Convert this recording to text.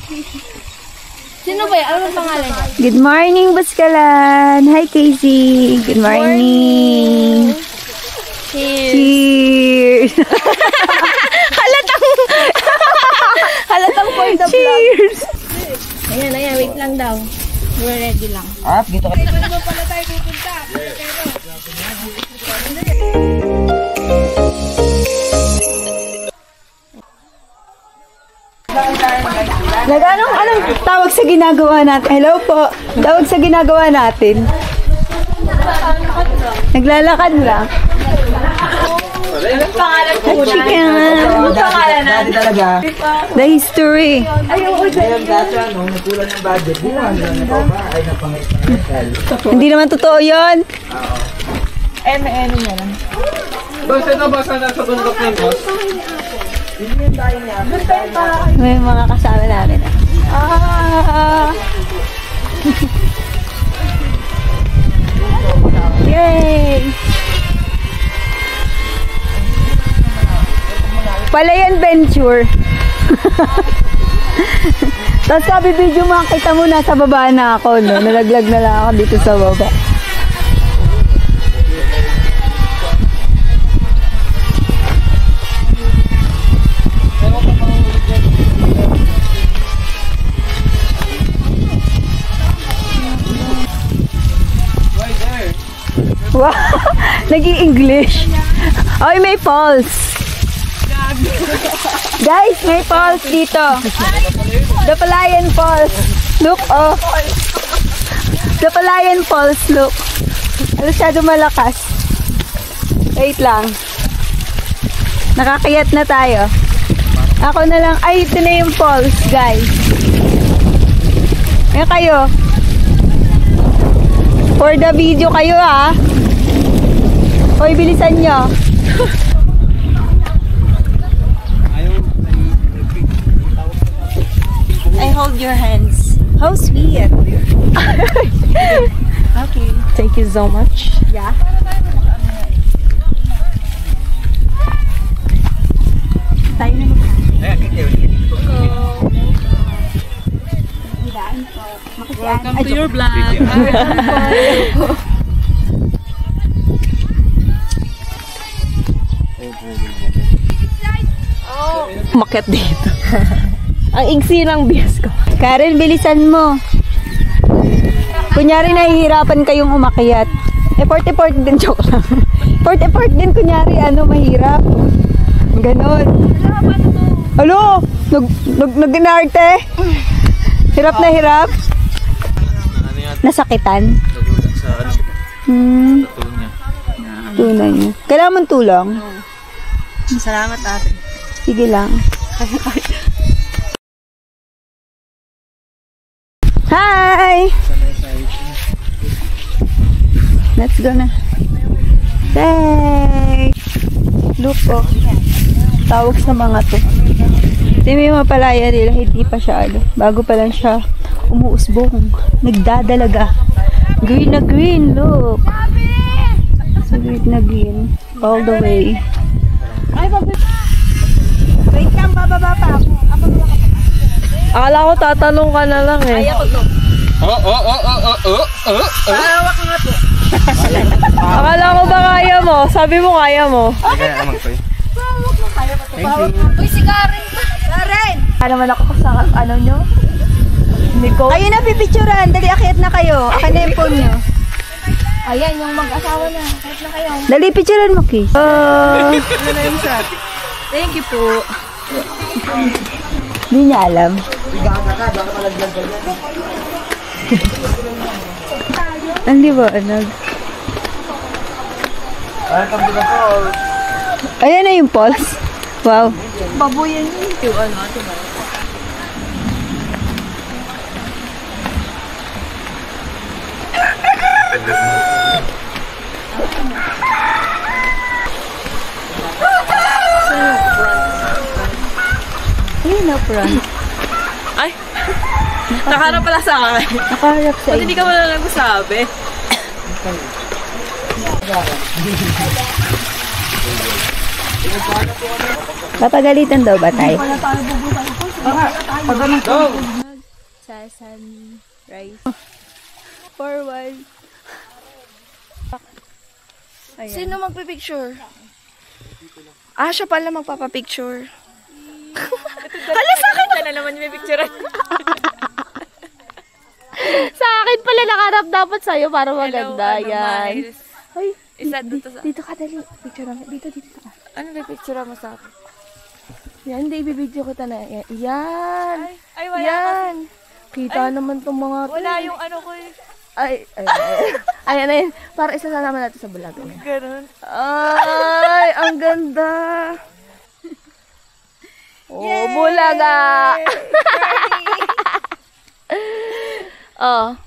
Sino ba yan? Ano ang pangalan niya? Good morning, Buskalan! Hi, Casey! Good morning! Cheers! Halatang for the vlog. Cheers! Ayan, wait lang daw. We're ready lang. Dito ka. Ano ba pala tayo pupunta? Anong tawag sa ginagawa natin? Hello po. Tawag sa ginagawa natin. Naglalakad lang. Anong pangalan po na? Anong pangalan natin Talaga. The history. Ngayon dati nagkulang ng budget. Di naman ay napangit. Hindi naman totoo yun. M&M niya lang. Basta na sa bundok ng boss. May mga kasama namin. Yay! Palayan Venture. Tapos sabi video makita mo nasa baba na ako, no? Nalaglag na lang ako dito sa baba. Wow! Nag-i-English. Oy, may falls. Guys, may falls dito. The Palayan Falls. Look, oh. The Palayan Falls, look. Masyado malakas. Wait lang. Nakakayat na tayo. Ako na lang. Ay, ito na yung falls, guys. Ayan kayo. For the video kayo, ha. Hoy, bilisan nyo. I hold your hands. How sweet. Okay. Thank you so much. Yeah. Tayo na Welcome to your vlog. Umakyat dito. Ang igsi ng bias ko. Karen, bilisan mo. Kunyari nahihirapan kayong umakyat. 40-40 din, joke lang. 40-40 din, kunyari, mahirap. Ganon. Alo, nag-inarte. Hirap na hirap. Nasakitan. Tunay niya. Kailangan mong tulong. Salamat ate. Sige lang. Hi! Let's go na. Hey! Look, oh. Tawag sa mga to. Ito may mapalaya nila, hindi pa siya, bago pa lang siya umuusbong. Nagdadalaga. Green na green, look. So green na green. All the way. Ay, wait lang, bababa pa ako. Akala ko tatanong ka na lang eh. Ay, ako to. Hawak nga po. Akala ko ba kaya mo? Sabi mo kaya mo. Kaya naman ko eh. Thank you. Uy, si Karen pa. Karen! Ano naman ako sa nyo? Ayun na, pipicturan. Dali, akyat na kayo. Akin na yung phone nyo. Ayan, yung mag-asawa na. Kahit na kayo. Dali, picturan mo, Kiss. Ano na yung shot? Thank you po. Hindi niya alam. Hindi ba, Ayan na yung pulse. Wow. Babuyan yun. Yung ate ba? Ayun na, front. Ay! Nakaharap pala sa akin. Nakaharap sa Ba't hindi ka wala nagsasabi? Papagalitan daw ba tayo? Sa sunrise. Forward. Ayan. Sino magpipicture? Ah, siya pala magpapapicture. Hala, sa akin! Siya na naman may picturean. Sa akin pala nakaharap dapat sa'yo para maganda. Yan. Ay, isa dito sa... Dito ka, dali. Picture mo. Dito ka. Ano ba picture mo sa akin? Yan, hindi ibibidyo kita na. Yan. Ay, wala. Yan. Kita naman itong mga... Wala yung ano ko eh. Ayan na yun. Para isa na naman natin sa vlog. Ganun. Ay, ang ganda. Oh, bulaga. Oh.